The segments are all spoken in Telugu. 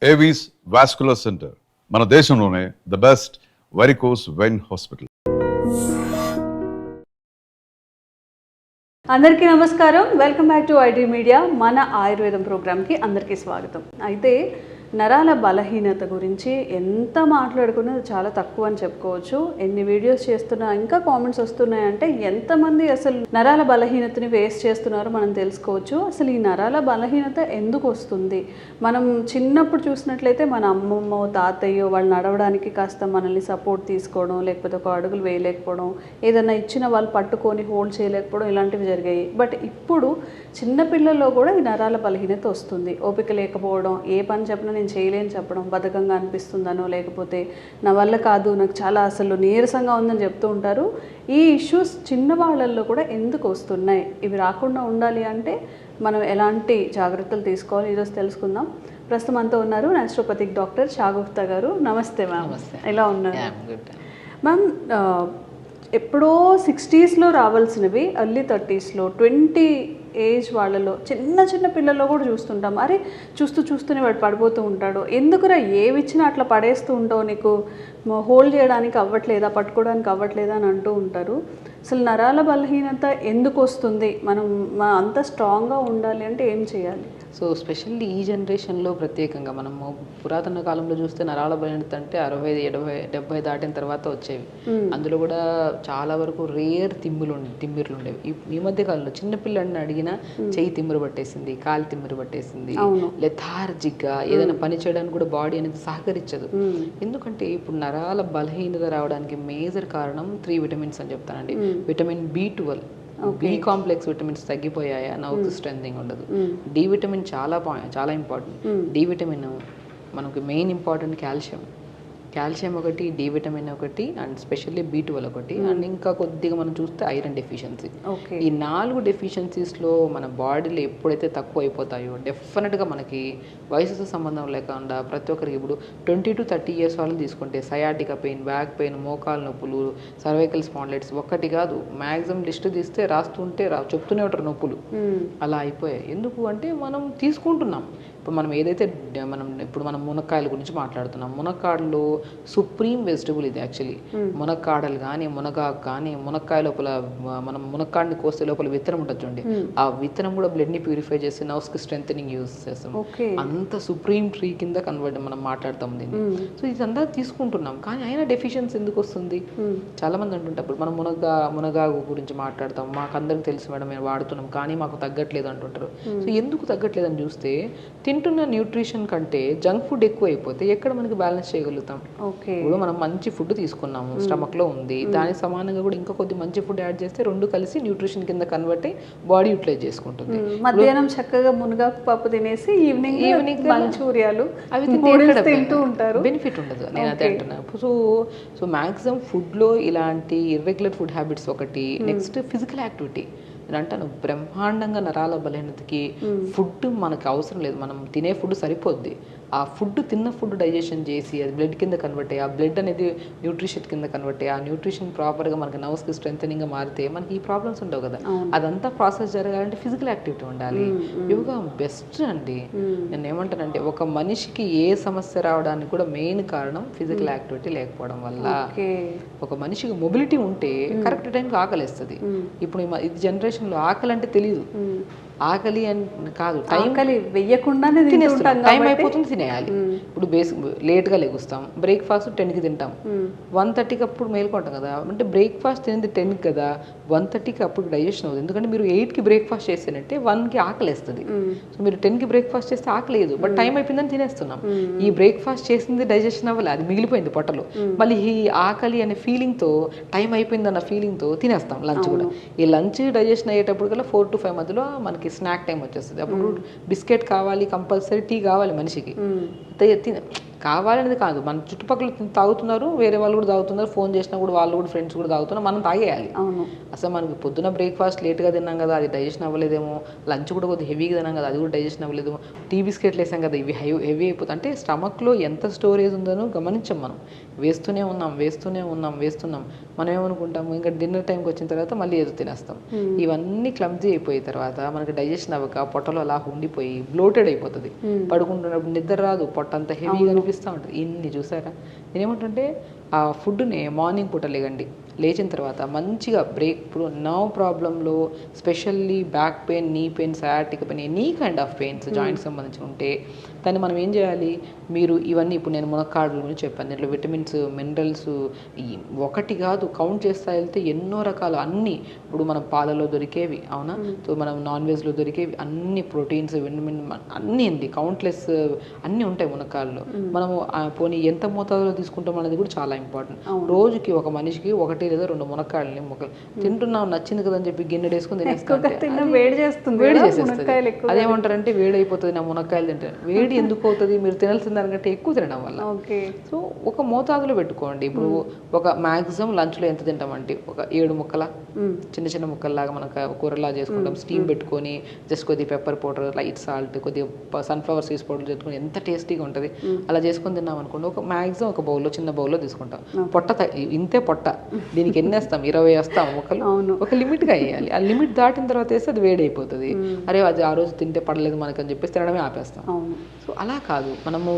ఏవీస్ వాస్కులర్ సెంటర్ మన దేశంలోనే the best varicose vein hospital. అందరికీ నమస్కారం. Welcome back to IT media. మన ఆయుర్వేదం ప్రోగ్రామ్కి అందరికీ స్వాగతం. అయితే నరాల బలహీనత గురించి ఎంత మాట్లాడుకున్నా చాలా తక్కువ అని చెప్పుకోవచ్చు. ఎన్ని వీడియోస్ చేస్తున్నా ఇంకా కామెంట్స్ వస్తున్నాయంటే ఎంతమంది అసలు నరాల బలహీనతని ఫేస్ చేస్తున్నారో మనం తెలుసుకోవచ్చు. అసలు ఈ నరాల బలహీనత ఎందుకు వస్తుంది? మనం చిన్నప్పుడు చూసినట్లయితే మన అమ్మమ్మో తాతయ్యో వాళ్ళు నడవడానికి కాస్త మనల్ని సపోర్ట్ తీసుకోవడం, లేకపోతే ఒక అడుగులు వేయలేకపోవడం, ఏదైనా ఇచ్చిన వాళ్ళు పట్టుకొని హోల్డ్ చేయలేకపోవడం ఇలాంటివి జరిగాయి. బట్ ఇప్పుడు చిన్నపిల్లల్లో కూడా ఈ నరాల బలహీనత వస్తుంది. ఓపిక లేకపోవడం, ఏ పని చెప్పినా నేను చేయలేని చెప్పడం, బద్ధకంగా అనిపిస్తుందనో లేకపోతే నా వల్ల కాదు, నాకు చాలా అసలు నీరసంగా ఉందని చెప్తూ ఉంటారు. ఈ ఇష్యూస్ చిన్నవాళ్ళల్లో కూడా ఎందుకు వస్తున్నాయి? ఇవి రాకుండా ఉండాలి అంటే మనం ఎలాంటి జాగ్రత్తలు తీసుకోవాలి ఈరోజు తెలుసుకుందాం. ప్రస్తుతం అంతా ఉన్నారు న్యాచురోపతిక్ డాక్టర్ షాగుప్తా గారు. నమస్తే మ్యామ్. ఎలా ఉన్నారు మ్యామ్? ఎప్పుడో 60స్లో రావాల్సినవి ఎర్లీ 30స్లో 20 ఏజ్ వాళ్ళలో చిన్న పిల్లల్లో కూడా చూస్తుంటాం. అరే చూస్తూనే వాడు పడిపోతూ ఉంటాడు, ఎందుకురా ఏవిచ్చినా అట్లా పడేస్తూ ఉంటావు, నీకు హోల్డ్ చేయడానికి అవ్వట్లేదా, పట్టుకోవడానికి అవ్వట్లేదా అని అంటూ ఉంటారు. అసలు నరాల బలహీనత ఎందుకు వస్తుంది? మనం అంత స్ట్రాంగ్గా ఉండాలి అంటే ఏం చేయాలి? సో స్పెషల్లీ ఈ జనరేషన్లో ప్రత్యేకంగా మనము పురాతన కాలంలో చూస్తే నరాల బలహీనత అంటే 60, 70, 70 దాటిన తర్వాత వచ్చేవి. అందులో కూడా చాలా వరకు రేర్ తిమ్మిర్లు ఉండేవి. ఈ మధ్య కాలంలో చిన్నపిల్లని అడిగినా చెయ్యి తిమ్మిరి పట్టేసింది, కాలు తిమ్మిరి పట్టేసింది, లెథార్జిక్గా ఏదైనా పని చేయడానికి కూడా బాడీ అనేది సహకరించదు. ఎందుకంటే ఇప్పుడు నరాల బలహీనత రావడానికి మేజర్ కారణం 3 విటమిన్స్ అని చెప్తానండి. Vitamin B12, B complex vitamins తగ్గిపోయాయా, నౌత్ స్ట్రెంథింగ్ ఉండదు. డి విటమిన్ చాలా ఇంపార్టెంట్. డి విటమిన్ మనకు మెయిన్ ఇంపార్టెంట్ కాల్షియం ఒకటి, డి విటమిన్ ఒకటి, అండ్ స్పెషల్లీ B12 ఒకటి, అండ్ ఇంకా కొద్దిగా మనం చూస్తే ఐరన్ డెఫిషియన్సీ. ఈ 4 డెఫిషియన్సీస్లో మన బాడీలో ఎప్పుడైతే తక్కువ అయిపోతాయో డెఫినెట్గా మనకి వయసుతో సంబంధం లేకుండా ప్రతి ఒక్కరికి ఇప్పుడు 20 to 30 ఇయర్స్ వాళ్ళని తీసుకుంటే సయాటికా పెయిన్, బ్యాక్ పెయిన్, మోకాలు నొప్పులు, సర్వైకల్ స్పాండిలైటిస్ ఒక్కటి కాదు, మ్యాక్సిమం లిస్ట్ తీస్తే రాస్తుంటే చెప్తూనే ఉంటారు నొప్పులు. అలా అయిపోయాయి. ఎందుకు అంటే మనం తీసుకుంటున్నాం. ఇప్పుడు మనం ఏదైతే మనం మునక్కాయల గురించి మాట్లాడుతున్నాం. మునక్కాడలో సుప్రీం వెజిటబుల్ ఇది యాక్చువల్లీ. మునక్కాడలు కానీ, మునగాకు కానీ, మునక్కాయ లోపల మనం మునక్కాడిని కోస్తే లోపల విత్తనం ఉంటుంది చూడండి, ఆ విత్తనం కూడా బ్లడ్ని ప్యూరిఫై చేసి నర్వ్స్కి స్ట్రెంథనింగ్ యూజ్ చేస్తాం. అంత సుప్రీం ట్రీ కింద కన్వర్ట్ మనం మాట్లాడతాం దీన్ని. సో ఇదంతా తీసుకుంటున్నాం, కానీ అయినా డెఫిషియన్సీ ఎందుకు వస్తుంది? చాలా మంది అంటుంటారు మనం మునగాకు గురించి మాట్లాడతాం, మాకు అందరికి తెలుసు మేడం మేము వాడుతున్నాం, కానీ మాకు తగ్గట్లేదు అంటుంటారు. సో ఎందుకు తగ్గట్లేదని చూస్తే తింటున్న న్యూట్రిషన్ కంటే జంక్ ఫుడ్ ఎక్కువ అయిపోతే ఎక్కడ మనకి బ్యాలెన్స్ చేయగలుగుతాం? ఇప్పుడు మనం మంచి ఫుడ్ తీసుకున్నాము, స్టమక్ లో ఉంది, దానికి సమానంగా కూడా ఇంకా కొద్ది మంచి ఫుడ్ యాడ్ చేస్తే రెండు కలిసి న్యూట్రిషన్ కింద కన్వర్ట్ అయ్యి బాడీ యూటిలైజ్ చేసుకుంటుంది. మధ్యాహ్నం చక్కగా మునగాకు పప్పు తినేసి ఈవినింగ్ మంచూరియాలు అవి తింటూ ఉంటారు, బెనిఫిట్ ఉండదు. నేను అదే అంటున్నాను. సో మ్యాక్సిమం ఫుడ్లో ఇలాంటి ఇర్రెగ్యులర్ ఫుడ్ హ్యాబిట్స్ ఒకటి. Next physical activity. నేను అంటాను బ్రహ్మాండంగా నరాల బలహీనతకి ఫుడ్ మనకు అవసరం లేదు, మనం తినే ఫుడ్ సరిపోద్ది. ఆ తిన్న ఫుడ్ డైజెషన్ చేసి అది బ్లడ్ కింద కన్వర్ట్ అయ్యి, ఆ బ్లడ్ అనేది న్యూట్రిషన్ కింద కన్వర్ట్ అయ్యి, ఆ న్యూట్రిషన్ ప్రాపర్గా మనకి నర్వ్స్కి స్ట్రెంథనింగ్గా మారితే మనకి ఈ ప్రాబ్లమ్స్ ఉండవు కదా. అదంతా ప్రాసెస్ జరగాలంటే ఫిజికల్ యాక్టివిటీ ఉండాలి. యోగా బెస్ట్ అండి. నేను ఏమంటానంటే ఒక మనిషికి ఏ సమస్య రావడానికి కూడా మెయిన్ కారణం ఫిజికల్ యాక్టివిటీ లేకపోవడం వల్ల. ఒక మనిషికి మొబిలిటీ ఉంటే కరెక్ట్ టైంకి ఆకలిస్తుంది. ఇప్పుడు ఇది జనరేషన్లో ఆకలి అంటే తెలియదు. ఆకలి అని కాదు, ఆకలి వెయ్యకుండానే తినేస్తాం, టైం అయిపోతుంది తినేయాలి. ఇప్పుడు లేట్గా లెగుస్తాం, బ్రేక్ఫాస్ట్ 10కి తింటాం, 1:30కి అప్పుడు మేల్కొంటాం కదా. అంటే బ్రేక్ఫాస్ట్ తినేది 10కి కదా, 1:30కి అప్పుడు డైజెషన్ అవుతుంది. ఎందుకంటే మీరు 8కి బ్రేక్ఫాస్ట్ చేస్తేనంటే 1కి ఆకలి వేస్తుంది. సో మీరు 10కి బ్రేక్ఫాస్ట్ చేస్తే ఆకలేదు, బట్ టైం అయిపోయిందని తినేస్తున్నాం. ఈ బ్రేక్ఫాస్ట్ చేసింది డైజెషన్ అవ్వాలి, అది మిగిలిపోయింది పొట్టలో. మళ్ళీ ఈ ఆకలి అనే ఫీలింగ్తో, టైం అయిపోయిందన్న ఫీలింగ్తో తినేస్తాం లంచ్ కూడా. ఈ లంచ్ డైజెషన్ అయ్యేటప్పుడు కల్లా 4 to 5 మధ్యలో మనకి స్నాక్ టైం వచ్చేస్తుంది. అప్పుడు బిస్కెట్ కావాలి, కంపల్సరీ టీ కావాలి మనిషికి. కావాలనేది కాదు, మన చుట్టుపక్కల తాగుతున్నారు, వేరే వాళ్ళు కూడా తాగుతున్నారు, ఫోన్ చేసినా కూడా వాళ్ళు కూడా ఫ్రెండ్స్ కూడా తాగుతున్నారు, మనం తాగేయాలి. అవును. అసలు మనకి పొద్దున బ్రేక్ఫాస్ట్ లేట్గా తిన్నాం కదా, అది డైజెషన్ అవ్వలేదేమో, లంచ్ కూడా కొద్దిగా హెవీగా తిన్నాం కదా, అది కూడా డైజెషన్ అవ్వలేదేమో, టీ బిస్కెట్లు వేసాం కదా, ఇవి హెవీ అయిపోతుంది. అంటే స్టమక్లో ఎంత స్టోరేజ్ ఉందో గమనించాం మనం. వేస్తూనే ఉన్నాం. మనం ఏమనుకుంటాము, ఇంకా డిన్నర్ టైంకి వచ్చిన తర్వాత మళ్ళీ ఏదో తినేస్తాం. ఇవన్నీ క్లమ్జీ అయిపోయిన తర్వాత మనకి డైజెషన్ అవ్వక పొట్టలో అలా ఉండిపోయి బ్లోటెడ్ అయిపోతుంది. పడుకుంటున్నప్పుడు నిద్ర రాదు, పొట్ట అంతా హెవీగా అనిపిస్తూ ఉంటుంది. ఇన్ని చూసారా? నేనేమంటుంటే ఆ ఫుడ్ని మార్నింగ్ పూట లేగండి, లేచిన తర్వాత మంచిగా బ్రేక్. ఇప్పుడు నర్వ్ ప్రాబ్లంలో specially back pain, knee pain, sciatic pain, any kind of pains joints సంబంధించి ఉంటే దాన్ని మనం ఏం చేయాలి? మీరు ఇవన్నీ ఇప్పుడు నేను మునక్కాడల గురించి చెప్పాను, దీంట్లో విటమిన్స్, మినరల్స్ ఒకటి కాదు, కౌంట్ చేస్తా వెళ్తే ఎన్నో రకాలు అన్నీ. ఇప్పుడు మనం పాలలో దొరికేవి, అవునా, సో మనం నాన్ వెజ్లో దొరికేవి అన్ని, ప్రోటీన్స్, విటమిన్ అన్నీ ఉంది, కౌంట్లెస్ అన్నీ ఉంటాయి మునక్కాడలో. మనము పోనీ ఎంత మోతాదులో తీసుకుంటాం అనేది కూడా చాలా ఇంపార్టెంట్. రోజుకి ఒక మనిషికి 1 లేదా 2 మునక్కాడలని ముక్కలు తింటున్నాం, నచ్చింది కదా అని చెప్పి గిన్నె వేసుకుని తినేస్తాం, వేడి చేస్తుంది. అదేమంటారంటే వేడి అయిపోతుంది నా మునక్కాయలు తింటే. వేడి ఎందుకు అవుతుంది? మీరు తినాల్సిన దానికంటే ఎక్కువ తినడం వల్ల. సో ఒక మోతాదులో పెట్టుకోండి. ఇప్పుడు ఒక మ్యాక్సిమం లంచ్లో ఎంత తింటామంటే ఒక 7 ముక్కల, చిన్న చిన్న ముక్కల్లాగా మనకు కూరలా చేసుకుంటాం, స్టీమ్ పెట్టుకొని జస్ట్ కొద్దిగా పెప్పర్ పౌడర్, లైట్ సాల్ట్, కొద్దిగా సన్ఫ్లవర్ సీడ్స్ పౌడర్ చేసుకుని ఎంత టేస్టీగా ఉంటుంది. అలా చేసుకొని తిన్నాం అనుకోండి, ఒక మ్యాక్సిమం ఒక బౌల్లో, చిన్న బౌల్లో తీసుకుంటాం. పొట్ట ఇంతే పొట్ట, దీనికి ఎన్ని వేస్తాం? 20 వేస్తాం ముక్కలు. ఒక లిమిట్గా వేయాలి. ఆ లిమిట్ దాటిన తర్వాత వేస్తే అది వేడి అయిపోతుంది. అరే అది ఆ రోజు తింటే పడలేదు మనకు అని చెప్పేసి తినడమే ఆపేస్తాం. సో అలా కాదు, మనము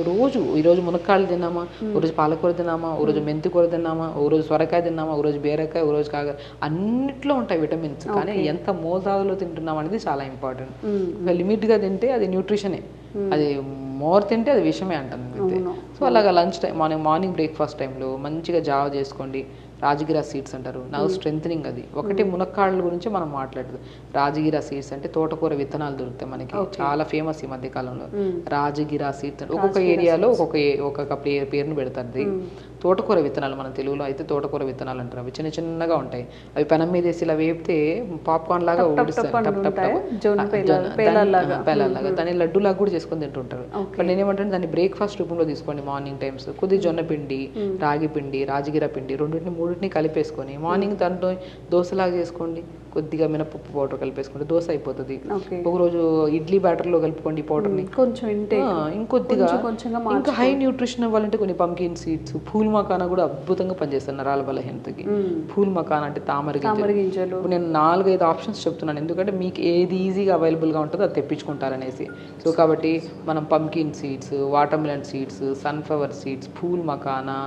ఈరోజు మునక్కాయలు తిన్నామా, ఓ రోజు పాలకూర తిన్నామా, ఓ రోజు మెంతి కూర తిన్నామా, ఓ రోజు సొరకాయ తిన్నామా, ఓ రోజు బీరకాయ, ఓ రోజు కాగా, అన్నిట్లో ఉంటాయి విటమిన్స్. కానీ ఎంత మోతాదులో తింటున్నాం అనేది చాలా ఇంపార్టెంట్. ఒక లిమిట్గా తింటే అది న్యూట్రిషనే, అది మోర్ తింటే అది విషమే అంటాను. సో అలాగా లంచ్ టైం, మార్నింగ్ బ్రేక్ఫాస్ట్ టైంలో మంచిగా జావ చేసుకోండి. రాజగిరా సీడ్స్ అంటారు, నర్వ్ స్ట్రెంథనింగ్. అది ఒకటి. మునక్కాడల గురించి మనం మాట్లాడదు. రాజగిరా సీడ్స్ అంటే తోటకూర విత్తనాలు దొరుకుతాయి మనకి, చాలా ఫేమస్ ఈ మధ్య కాలంలో. రాజగిరా సీడ్స్ అంటే ఒక్కొక్క ఏరియాలో ఒక్కొక్క పేరును పెడతారు. తోటకూర విత్తనాలు, మన తెలుగులో అయితే తోటకూర విత్తనాలు అంటారు. అవి చిన్న చిన్నగా ఉంటాయి, అవి పెనం మీద వేసి ఇలా వేపితే పాప్కార్న్ లాగా ఊడిస్తారు, పేలాగా. దాన్ని లడ్డు లాగా కూడా చేసుకొని తింటుంటారు. బట్ నేనేమంటే దాన్ని బ్రేక్ఫాస్ట్ రూపంలో తీసుకోండి మార్నింగ్ టైమ్స్. కొద్దిగా జొన్న పిండి, రాగి పిండి, రాజగిరా పిండి, మూడింటిని కలిపేసుకొని మార్నింగ్ దాంట్లో దోశలాగా చేసుకోండి. కొద్దిగా మినపప్పు పౌడర్ కలిపేసుకుంటే దోశ అయిపోతుంది. ఒకరోజు ఇడ్లీ బ్యాటర్లో కలుపుకోండి పౌడర్ని కొంచెం, ఇంకొద్దిగా ఇంకా హై న్యూట్రిషన్ అవ్వాలంటే కొన్ని పంకిన్ సీడ్స్, పూల్ మకానా కూడా అద్భుతంగా పనిచేస్తారు నరాల బలహీనతకి. పూల్ మకానా అంటే తామర గింజలు. నేను 4-5 ఆప్షన్స్ చెప్తున్నాను, ఎందుకంటే మీకు ఏది ఈజీగా అవైలబుల్గా ఉంటుందో అది తెప్పించుకుంటారనేసి. సో కాబట్టి మనం pumpkin seeds, watermelon seeds, sunflower seeds, pool makhana,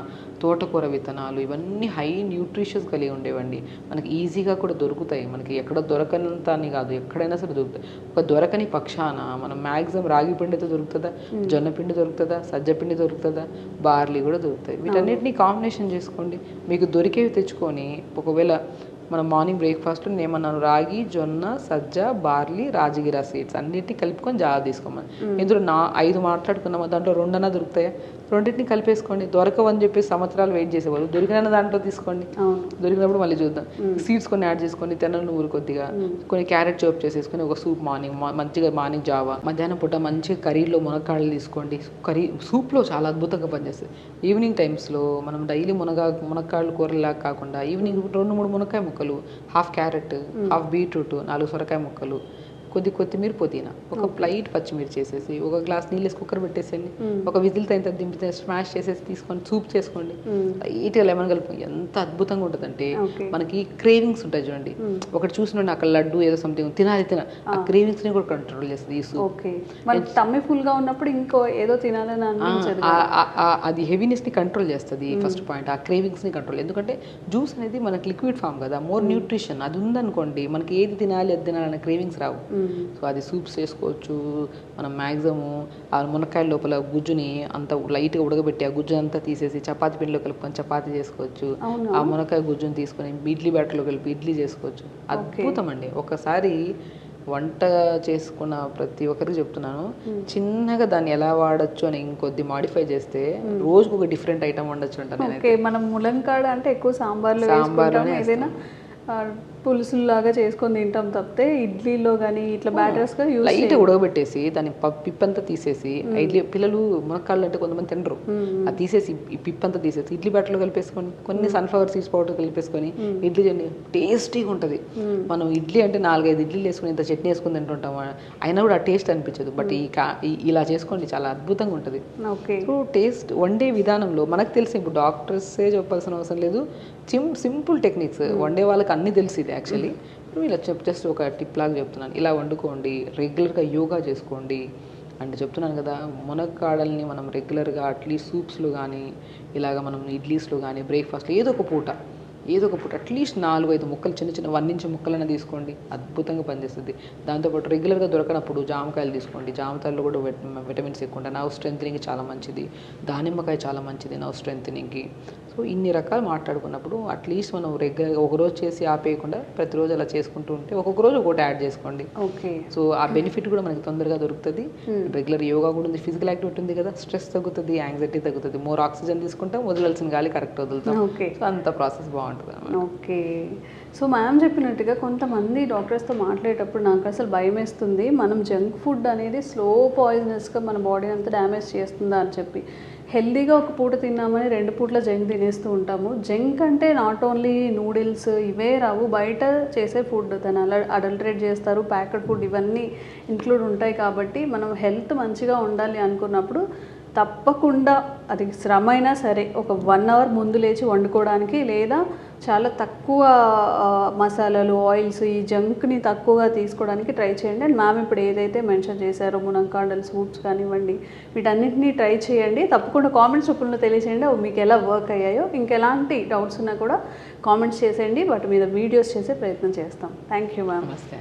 తోటకూర విత్తనాలు, ఇవన్నీ హై న్యూట్రిషియస్ కలిగి ఉండేవండి. మనకి ఈజీగా కూడా దొరుకుతాయి. మనకి ఎక్కడ దొరకనంత అని కాదు, ఎక్కడైనా సరే దొరుకుతాయి. ఒక దొరకని పక్షాన మనం మ్యాక్సిమం రాగి పిండితో దొరుకుతుందా, జొన్న పిండి దొరుకుతుందా, సజ్జ పిండి దొరుకుతుందా, బార్లీ కూడా దొరుకుతాయి. వీటన్నిటిని కాంబినేషన్ చేసుకోండి, మీకు దొరికేవి తెచ్చుకొని. ఒకవేళ మనం మార్నింగ్ బ్రేక్ఫాస్ట్ ఏమన్నాను, రాగి, జొన్న, సజ్జ, బార్లీ, రాజగిరా సీడ్స్ అన్నిటిని కలుపుకొని జాగ్రత్త తీసుకోమని. ఇందులో 5 మాట్లాడుకున్నామా, దాంట్లో 2 అన్నా దొరుకుతాయా? రెండింటిని కలిపేసుకోండి. దొరకవని చెప్పి సంవత్సరాలు వెయిట్ చేసేవాళ్ళు, దొరికిన దాంట్లో తీసుకోండి, దొరికినప్పుడు మళ్ళీ చూద్దాం. సీడ్స్ కొన్ని యాడ్ చేసుకోండి, తెల్ల నువ్వులు కొద్దిగా, కొన్ని క్యారెట్ చాప్ చేసేసుకొని ఒక సూప్ మంచిగా మార్నింగ్ జావా. మధ్యాహ్నం పూట మంచిగా కర్రీలో మునక్కాడలు తీసుకోండి, కర్రీ సూప్లో చాలా అద్భుతంగా పనిచేస్తుంది. ఈవినింగ్ టైమ్స్లో మనం డైలీ మునక్కాడలు కూరలా కాకుండా ఈవినింగ్ 2-3 మునక్కాయ ముక్కలు, హాఫ్ క్యారెట్, హాఫ్ బీట్రూట్, 4 సొరకాయ ముక్కలు, కొత్తిమీర, పుదీనా, ఒక ప్లైట్ పచ్చిమిర్చి చేసేసి, ఒక గ్లాస్ నీళ్ళు వేసి కుక్కర్ పెట్టేసేయండి. ఒక విజిల్ తగిన దింపితే స్మాష్ చేసేసి తీసుకొని సూప్ చేసుకోండి. లైట్గా లెమన్ కలుపు. ఎంత అద్భుతంగా ఉంటుందంటే మనకి క్రేవింగ్స్ ఉంటాయి చూడండి. ఒకటి చూసినండి అక్కడ లడ్డు ఏదో సంథింగ్ తినాలి, ఆ క్రేవింగ్స్ ని కూడా కంట్రోల్ చేస్తుంది ఈ సూప్. టమ్మీ ఫుల్ గా ఉన్నప్పుడు ఇంకో ఏదో తినాలని అనిపించదు, అది హెవీనెస్ ని కంట్రోల్ చేస్తుంది. ఫస్ట్ పాయింట్, ఆ క్రేవింగ్స్ ని కంట్రోల్. ఎందుకంటే జ్యూస్ అనేది మనకి లిక్విడ్ ఫామ్ కదా, మోర్ న్యూట్రిషన్. అది ఉందనుకోండి మనకి ఏది తినాలి అది తినాలనే క్రేవింగ్స్ రావు. సో అది సూప్స్ చేసుకోవచ్చు. మనం మ్యాక్సిమం ఆ మునక్కాయ లోపల గుజ్జుని అంత లైట్గా ఉడకబెట్టి ఆ గుజ్జు అంతా తీసేసి చపాతీ పిండిలో కలుపుకొని చపాతీ చేసుకోవచ్చు. ఆ మునక్కాయ గుజ్జుని తీసుకొని ఇడ్లీ బ్యాటర్లో కలిపి ఇడ్లీ చేసుకోవచ్చు. అద్భుతం అండి. ఒకసారి వంట చేసుకున్న ప్రతి ఒక్కరికి చెప్తున్నాను, చిన్నగా దాన్ని ఎలా వాడచ్చు అని ఇంకొద్ది మాడిఫై చేస్తే రోజుకు ఒక డిఫరెంట్ ఐటమ్ వండొచ్చు అంటాను. మనం ములంకాడ అంటే ఎక్కువ సాంబార్లోనే పులుసులాగా చేసుకొని తింటాం తప్పితే ఇడ్లీలో కానీ ఇట్లా బ్యాటర్స్గా యూజ్ లైట్ ఉడకబెట్టేసి దాని పిప్పంతా తీసేసి ఇడ్లీ పిల్లలు మునక్కాళ్ళు అంటే కొంతమంది తినరు అది తీసేసి ఈ పిప్పంతా తీసేసి ఇడ్లీ బ్యాటర్లో కలిపేసుకొని కొన్ని సన్ఫ్లవర్ సీడ్స్ పౌడర్ కలిపేసుకొని ఇడ్లీ చట్నీ టేస్టీగా ఉంటుంది. మనం ఇడ్లీ అంటే 4-5 ఇడ్లీలు వేసుకుని ఇంత చట్నీ వేసుకుని తింటుంటాం, అయినా కూడా ఆ టేస్ట్ అనిపించదు. బట్ ఇలా చేసుకోండి, చాలా అద్భుతంగా ఉంటుంది. ఓకే. సో టేస్ట్ వండే విధానంలో మనకు తెలిసి ఇప్పుడు డాక్టర్సే చెప్పాల్సిన అవసరం లేదు, సింపుల్ టెక్నిక్స్ వండే వాళ్ళకి అన్నీ తెలిసి యాక్చువల్లీ. ఇప్పుడు ఇలా జస్ట్ ఒక టిప్ లాగా చెప్తున్నాను, ఇలా వండుకోండి, రెగ్యులర్గా యోగా చేసుకోండి అంటే చెప్తున్నాను కదా. మునక్కాడల్ని మనం రెగ్యులర్గా అట్లీస్ట్ సూప్స్లో కానీ ఇలాగ మనం ఇడ్లీస్లో కానీ బ్రేక్ఫాస్ట్లో ఏదో ఒక పూట అట్లీస్ట్ 4-5 ముక్కలు చిన్న 1 ఇంచ్ ముక్కలైనా తీసుకోండి, అద్భుతంగా పనిచేస్తుంది. దాంతోపాటు రెగ్యులర్గా దొరకనప్పుడు జామకాయలు తీసుకోండి, జామకాయల్లో కూడా విటమిన్స్ ఎక్కువ ఉంటాయి, నర్వ్ స్ట్రెంథనింగ్కి చాలా మంచిది. దానిమ్మకాయ చాలా మంచిది నర్వ్ స్ట్రెంథనింగ్కి. సో ఇన్ని రకాలు మాట్లాడుకున్నప్పుడు అట్లీస్ట్ మనం రెగ్యులర్గా ఒకరోజు చేసి ఆపేయకుండా ప్రతిరోజు అలా చేసుకుంటూ ఉంటే ఒక్కొక్క రోజు ఒకటి యాడ్ చేసుకోండి. ఓకే. సో ఆ బెనిఫిట్ కూడా మనకి తొందరగా దొరుకుతుంది. రెగ్యులర్ యోగా కూడా ఉంది, ఫిజికల్ యాక్టివిటీ ఉంది కదా, స్ట్రెస్ తగ్గుతుంది, యాంగ్జైటీ తగ్గుతుంది, మోర్ ఆక్సిజన్ తీసుకుంటాం, వదలాల్సిన గాలి కరెక్ట్ వదులుతాం. ఓకే. సో అంత ప్రాసెస్ బాగుంటుంది. ఓకే. సో మ్యామ్ చెప్పినట్టుగా కొంతమంది డాక్టర్స్తో మాట్లాడేటప్పుడు నాకు అసలు భయం వేస్తుంది, మనం జంక్ ఫుడ్ అనేది స్లో పాయిజనస్గా మన బాడీ అంతా డ్యామేజ్ చేస్తుందా అని చెప్పి. హెల్దీగా ఒక పూట తిన్నామని 2 పూట్ల జంక్ తినేస్తూ ఉంటాము. జంక్ అంటే నాట్ ఓన్లీ నూడిల్స్ ఇవే రావు, బయట చేసే ఫుడ్ దాన్ని అడల్టరేట్ చేస్తారు, ప్యాకెడ్ ఫుడ్ ఇవన్నీ ఇంక్లూడ్ ఉంటాయి. కాబట్టి మనం హెల్త్ మంచిగా ఉండాలి అనుకున్నప్పుడు తప్పకుండా అది శ్రమ అయినా సరే ఒక 1 అవర్ ముందు లేచి వండుకోవడానికి, లేదా చాలా తక్కువ మసాలాలు ఆయిల్స్ ఈ జంక్ని తక్కువగా తీసుకోవడానికి ట్రై చేయండి. అండ్ మ్యామ్ ఇప్పుడు ఏదైతే మెన్షన్ చేశారో మునంకాడల్ సూప్స్ కానివ్వండి వీటన్నిటిని ట్రై చేయండి. తప్పకుండా కామెంట్స్ రూపంలో తెలియచేయండి అవి మీకు ఎలా వర్క్ అయ్యాయో. ఇంకెలాంటి డౌట్స్ ఉన్నా కూడా కామెంట్స్ చేసేయండి, వాటి మీద వీడియోస్ చేసే ప్రయత్నం చేస్తాం. Thank you ma'am. నమస్తే.